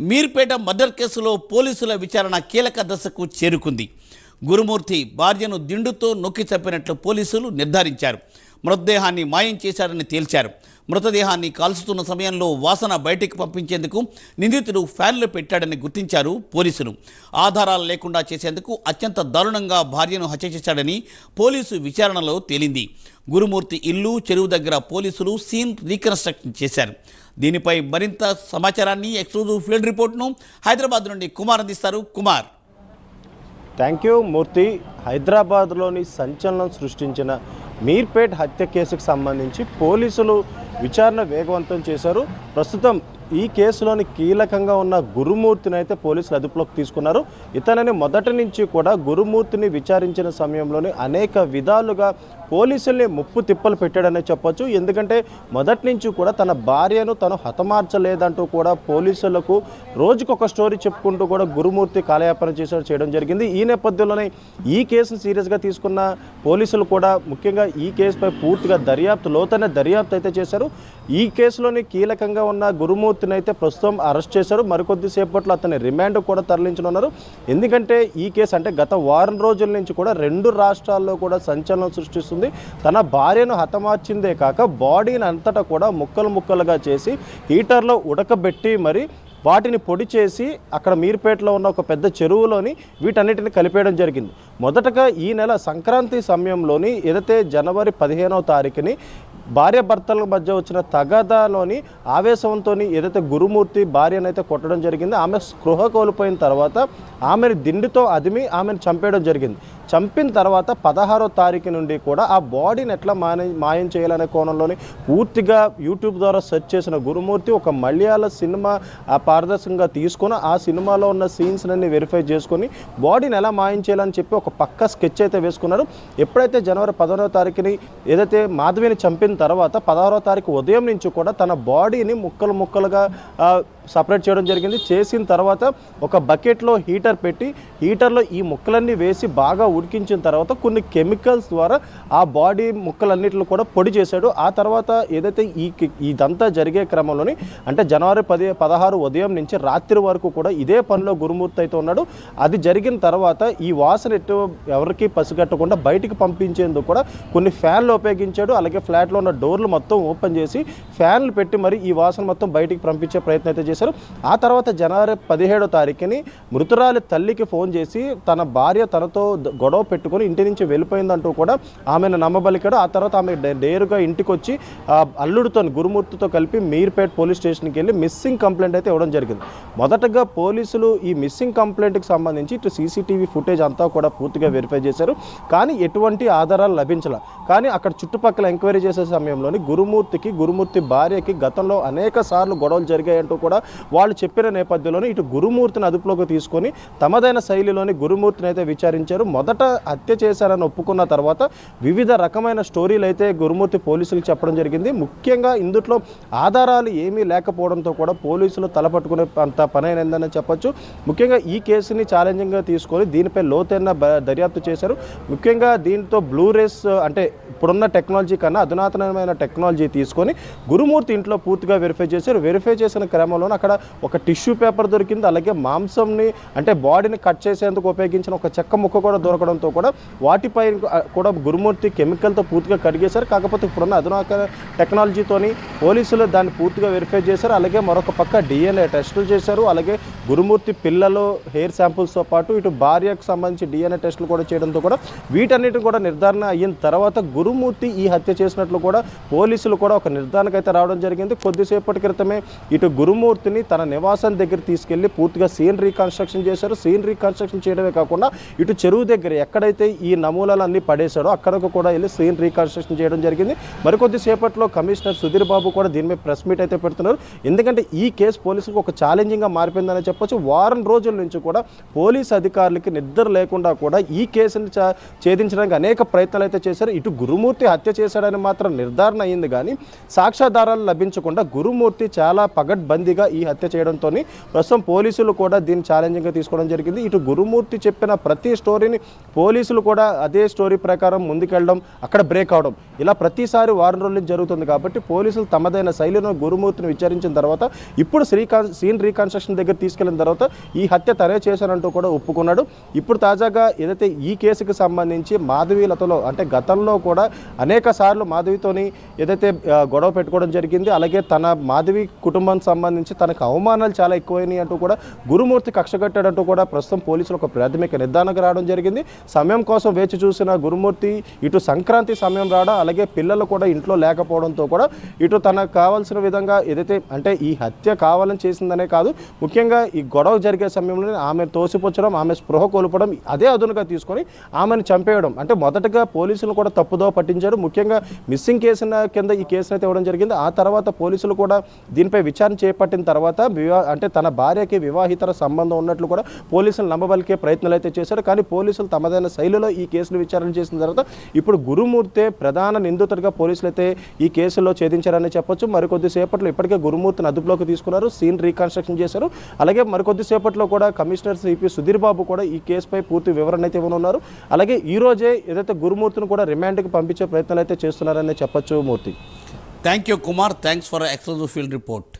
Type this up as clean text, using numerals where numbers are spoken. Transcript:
Meerpet murder కేసులో పోలీసుల విచారణ కీలక దశకు చేరుకుంది. గురుమూర్తి భార్యను దిండుతో నొక్కి చంపినట్లు పోలీసులు నిర్ధారించారు. మృతదేహాన్ని మాయం చేశారని తేల్చారు. మృతదేహాన్ని కాల్చుతున్న సమయంలో వాసన బయటికి పంపించేందుకు నిందితుడు ఫ్యాన్లు పెట్టాడని గుర్తించారు పోలీసులు. ఆధారాలు లేకుండా చేసేందుకు అత్యంత దారుణంగా భార్యను హత్య చేశాడని పోలీసు విచారణలో తేలింది. గురుమూర్తి ఇల్లు, చెరువు దగ్గర పోలీసులు సీన్ రీకన్స్ట్రక్షన్ చేశారు. దీనిపై మరింత సమాచారాన్ని ఎక్స్క్లూజివ్ ఫీల్డ్ రిపోర్ట్ను హైదరాబాద్ నుండి కుమార్ అందిస్తారు. కుమార్. థ్యాంక్ యూ మూర్తి. హైదరాబాద్లోని సంచలనం సృష్టించిన మీర్పేట్ హత్య కేసుకు సంబంధించి పోలీసులు విచారణ వేగవంతం చేశారు. ప్రస్తుతం ఈ కేసులోని కీలకంగా ఉన్న గురుమూర్తిని అయితే పోలీసులు అదుపులోకి తీసుకున్నారు. ఇతనిని మొదటి నుంచి కూడా గురుమూర్తిని విచారించిన సమయంలోనే అనేక విధాలుగా పోలీసుల్ని ముప్పు తిప్పలు పెట్టాడనే చెప్పొచ్చు. ఎందుకంటే మొదటి నుంచి కూడా తన భార్యను తను హతమార్చలేదంటూ కూడా పోలీసులకు రోజుకొక స్టోరీ చెప్పుకుంటూ కూడా గురుమూర్తి కాలయాపన చేయడం జరిగింది. ఈ నేపథ్యంలోనే ఈ కేసును సీరియస్గా తీసుకున్న పోలీసులు కూడా ముఖ్యంగా ఈ కేసుపై పూర్తిగా లోతైన దర్యాప్తు అయితే చేశారు. ఈ కేసులోని కీలకంగా ఉన్న గురుమూర్తిని అయితే ప్రస్తుతం అరెస్ట్ చేశారు. మరికొద్దిసేపట్లో అతని రిమాండ్ కూడా తరలించనున్నారు. ఎందుకంటే ఈ కేసు అంటే గత వారం రోజుల నుంచి కూడా 2 రాష్ట్రాల్లో కూడా సంచలనం సృష్టిస్తుంది. తన భార్యను హతమార్చిందే కాక బాడీని అంతటా కూడా ముక్కలుగా చేసి హీటర్లో ఉడకబెట్టి మరి వాటిని పొడి చేసి అక్కడ మీర్పేటలో ఉన్న ఒక పెద్ద చెరువులోని వీటన్నిటిని కలిపేయడం జరిగింది. మొదటగా ఈ నెల సంక్రాంతి సమయంలోని ఏదైతే జనవరి 15వ తారీఖుని భార్యాభర్తల మధ్య వచ్చిన తగాదాలోని ఆవేశంతో ఏదైతే గురుమూర్తి భార్యనైతే కొట్టడం జరిగింది. ఆమె స్పృహ కోల్పోయిన తర్వాత ఆమెను దిండుతో అదిమి ఆమెను చంపేయడం జరిగింది. చంపిన తర్వాత 16వ తారీఖు నుండి కూడా ఆ బాడీని ఎట్లా మాయం చేయాలనే కోణంలోని పూర్తిగా యూట్యూబ్ ద్వారా సెర్చ్ చేసిన గురుమూర్తి ఒక మలయాళ సినిమా పారదర్శకంగా తీసుకొని ఆ సినిమాలో ఉన్న సీన్స్ని వెరిఫై చేసుకొని బాడీని ఎలా మాయం చేయాలని చెప్పి ఒక పక్క స్కెచ్ అయితే వేసుకున్నారు. ఎప్పుడైతే జనవరి 15వ తారీఖుని ఏదైతే మాధవిని చంపిన తర్వాత 16వ తారీఖు ఉదయం నుంచి కూడా తన బాడీని ముక్కలుగా సపరేట్ చేయడం జరిగింది. చేసిన తర్వాత ఒక బకెట్లో హీటర్ పెట్టి హీటర్లో ఈ ముక్కలన్నీ వేసి బాగా ఉడికించిన తర్వాత కొన్ని కెమికల్స్ ద్వారా ఆ బాడీ ముక్కలన్నిటిని కూడా పొడి చేశాడు. ఆ తర్వాత ఏదైతే ఇదంతా జరిగే క్రమంలోని అంటే జనవరి 16 ఉదయం నుంచి రాత్రి వరకు కూడా ఇదే పనిలో గురుమూర్తి అయితే ఉన్నాడు. అది జరిగిన తర్వాత ఈ వాసన ఎవరికి పసిగట్టకుండా బయటికి పంపించేందుకు కూడా కొన్ని ఫ్యాన్లు ఉపయోగించాడు. అలాగే ఫ్లాట్లో ఉన్న డోర్లు మొత్తం ఓపెన్ చేసి ఫ్యాన్లు పెట్టి మరి ఈ వాసన మొత్తం బయటికి పంపించే ప్రయత్నం అయితే చేశారు. ఆ తర్వాత జనవరి 17వ తారీఖుని మృతురాలి తల్లికి ఫోన్ చేసి తన భార్య తనతో గొడవ పెట్టుకొని ఇంటి నుంచి వెళ్ళిపోయిందంటూ కూడా ఆమెను నమ్మబలికాడు. ఆ తర్వాత ఆమె నేరుగా ఇంటికి వచ్చి అల్లుడితో గురుమూర్తితో కలిపి మీర్పేట్ పోలీస్ స్టేషన్కి వెళ్ళి మిస్సింగ్ కంప్లైంట్ అయితే ఇవ్వడం జరిగింది. మొదటగా పోలీసులు ఈ మిస్సింగ్ కంప్లైంట్కి సంబంధించి ఇటు సీసీటీవీ ఫుటేజ్ అంతా కూడా పూర్తిగా వెరిఫై చేశారు. కానీ ఎటువంటి ఆధారాలు లభించాల. కానీ అక్కడ చుట్టుపక్కల ఎంక్వైరీ చేసే సమయంలోని గురుమూర్తి భార్యకి గతంలో అనేక సార్లు గొడవలు జరిగాయంటూ కూడా వాళ్ళు చెప్పిన నేపథ్యంలోనే ఇటు గురుమూర్తిని అదుపులోకి తీసుకొని తమదైన శైలిలోని గురుమూర్తిని అయితే విచారించారు. మొదట హత్య చేశారని ఒప్పుకున్న తర్వాత వివిధ రకమైన స్టోరీలు అయితే గురుమూర్తి పోలీసులకు చెప్పడం జరిగింది. ముఖ్యంగా ఇందులో ఆధారాలు ఏమీ లేకపోవడంతో కూడా పోలీసులు తలపట్టుకునే అంత పనైందని చెప్పొచ్చు. ముఖ్యంగా ఈ కేసుని ఛాలెంజింగ్గా తీసుకొని దీనిపై లోతైన దర్యాప్తు చేశారు. ముఖ్యంగా దీంతో బ్లూరేస్ అంటే ఇప్పుడున్న టెక్నాలజీ కన్నా అధునాతనమైన టెక్నాలజీ తీసుకొని గురుమూర్తి ఇంట్లో పూర్తిగా వెరిఫై చేశారు. వెరిఫై చేసిన క్రమంలో అక్కడ ఒక టిష్యూ పేపర్ దొరికింది. అలాగే మాంసంని అంటే బాడీని కట్ చేసేందుకు ఉపయోగించిన ఒక చెక్క ముక్క కూడా దొరకడంతో కూడా వాటిపై కూడా గురుమూర్తి కెమికల్తో పూర్తిగా కడిగేశారు. కాకపోతే ఇప్పుడున్న అధునాతన టెక్నాలజీతోని పోలీసులు దాన్ని పూర్తిగా వెరిఫై చేశారు. అలాగే మరొక పక్క DNA టెస్టులు చేశారు. అలాగే గురుమూర్తి పిల్లలు హెయిర్ శాంపుల్స్తో పాటు ఇటు భార్యకు సంబంధించి DNA టెస్టులు కూడా చేయడంతో కూడా వీటన్నిటిని కూడా నిర్ధారణ అయిన తర్వాత గురుమూర్తి ఈ హత్య చేసినట్లు కూడా పోలీసులు కూడా ఒక నిర్ధారణకు అయితే రావడం జరిగింది. కొద్దిసేపటి క్రితమే ఇటు గురుమూర్తిని తన నివాసం దగ్గర తీసుకెళ్లి పూర్తిగా సీన్ రీకన్స్ట్రక్షన్ చేశారు. సీన్ రీకన్స్ట్రక్షన్ చేయడమే కాకుండా ఇటు చెరువు దగ్గర ఎక్కడైతే ఈ నమూనాలన్నీ పడేశాడో అక్కడకు కూడా వెళ్ళి సీన్ రీకన్స్ట్రక్షన్ చేయడం జరిగింది. మరికొద్దిసేపట్లో కమిషనర్ సుధీర్ బాబు కూడా దీని మీద ప్రెస్ మీట్ అయితే పెడుతున్నారు. ఎందుకంటే ఈ కేసు పోలీసులకు ఒక ఛాలెంజింగ్గా మారిపోయిందని చెప్పొచ్చు. వారం రోజుల నుంచి కూడా పోలీసు అధికారులకి నిద్ర లేకుండా కూడా ఈ కేసుని ఛేదించడానికి అనేక ప్రయత్నాలు అయితే చేశారు. ఇటు గురుమూర్తి హత్య చేశాడని మాత్రం నిర్ధారణ అయింది. కానీ సాక్ష్యాధారాలు లభించకుండా గురుమూర్తి చాలా పగడ్బందీగా ఈ హత్య చేయడంతో ప్రస్తుతం పోలీసులు కూడా దీన్ని ఛాలెంజింగ్గా తీసుకోవడం జరిగింది. ఇటు గురుమూర్తి చెప్పిన ప్రతి స్టోరీని పోలీసులు కూడా అదే స్టోరీ ప్రకారం ముందుకెళ్ళడం, అక్కడ బ్రేక్ అవడం, ఇలా ప్రతిసారి వారం రోజుల నుంచి జరుగుతుంది. కాబట్టి పోలీసులు తమదైన శైలిలో గురుమూర్తిని విచారించిన తర్వాత ఇప్పుడు సీన్ రీకన్స్ట్రక్షన్ దగ్గర తీసుకెళ్లిన తర్వాత ఈ హత్య తనే చేశానంటూ కూడా ఒప్పుకున్నాడు. ఇప్పుడు తాజాగా ఏదైతే ఈ కేసుకి సంబంధించి మాధవీలతలో అంటే గతంలో కూడా అనేక సార్లు మాధవితోని ఏదైతే గొడవ పెట్టుకోవడం జరిగింది, అలాగే తన మాధవి కుటుంబానికి సంబంధించి తనకు అవమానాలు చాలా ఎక్కువైనాయి అంటూ కూడా గురుమూర్తి కక్షగట్టాడంటూ కూడా ప్రస్తుతం పోలీసులు ఒక ప్రాథమిక నిర్ధారణకు రావడం జరిగింది. సమయం కోసం వేచి చూసిన గురుమూర్తి ఇటు సంక్రాంతి సమయం రావడం, అలాగే పిల్లలు కూడా ఇంట్లో లేకపోవడంతో కూడా ఇటు తనకు కావాల్సిన విధంగా ఏదైతే అంటే ఈ హత్య కావాలని చేసిందనే కాదు, ముఖ్యంగా ఈ గొడవ జరిగే సమయంలో ఆమె తోసిపుచ్చడం, ఆమె స్పృహ కోల్పోవడం అదే అదునుగా తీసుకొని ఆమెను చంపేయడం, అంటే మొదటగా పోలీసులు కూడా తప్పుదో పట్టించారు. ముఖ్యంగా మిస్సింగ్ కేసు కింద ఈ కేసును అయితే ఇవ్వడం జరిగింది. ఆ తర్వాత పోలీసులు కూడా దీనిపై విచారణ చేపట్టిన తర్వాత అంటే తన భార్యకి వివాహితర సంబంధం ఉన్నట్లు కూడా పోలీసులు నమ్మబలికే ప్రయత్నాలు అయితే చేశారు. కానీ పోలీసులు తమదైన శైలిలో ఈ కేసును విచారణ చేసిన తర్వాత ఇప్పుడు గురుమూర్తే ప్రధాన నిందితుడిగా పోలీసులు అయితే ఈ కేసులో ఛేదించారని చెప్పొచ్చు. మరికొద్ది సేపట్లో ఇప్పటికే గురుమూర్తిని అదుపులోకి తీసుకున్నారు, సీన్ రీకన్స్ట్రక్షన్ చేశారు. అలాగే మరికొద్ది సేపట్లో కూడా కమిషనర్ సిపి సుధీర్ బాబు కూడా ఈ కేసుపై పూర్తి వివరణ అయితే ఇవ్వనున్నారు. అలాగే ఈ రోజే ఏదైతే గురుమూర్తిని కూడా రిమాండ్కి పంపించే ప్రయత్నాలు అయితే చేస్తున్నారని చెప్పొచ్చు. Murthy, thank you Kumar, thanks for exclusive field report.